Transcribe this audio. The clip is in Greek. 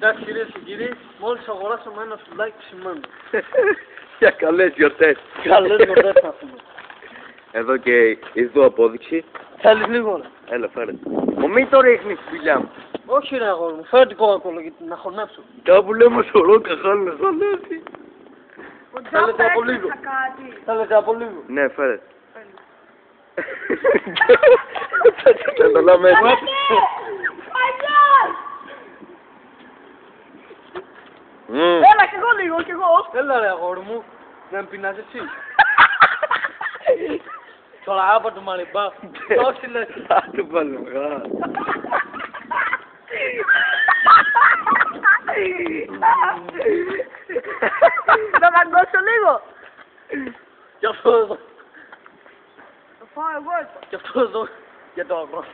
Εντάξει κυρίες και κύριοι, μόλις αγοράσαμε ένα σουβλάκι ψημένο. Για καλές γιορτές. Καλές γιορτές θα έχουμε. Εδώ και ειδού απόδειξη. Θέλεις λίγο ρε. Έλα φέρε. Μη το ρίχνεις στη δουλειά μου. Όχι ρε αγόρι μου, φέρε την κοκακόλα γιατί να χωνέψω. Κάπου λέμε σωρό καχάλα σαν έτσι. Θέλετε από λίγο. Θέλετε από λίγο. Ναι φέρε. Θα το λέμε έτσι. Έλα κι εγώ λίγο, κι εγώ. Έλα ρε αγόρι μου, να με πεινάς εσύ. Τώρα άπα του μαριμπά. Όχι λες. Θα του βάλω μεγάλα. Να μαγκώσω λίγο. Κι αυτό εδώ. Το φάω εγώ εδώ. Κι αυτό εδώ. Για το αγρό.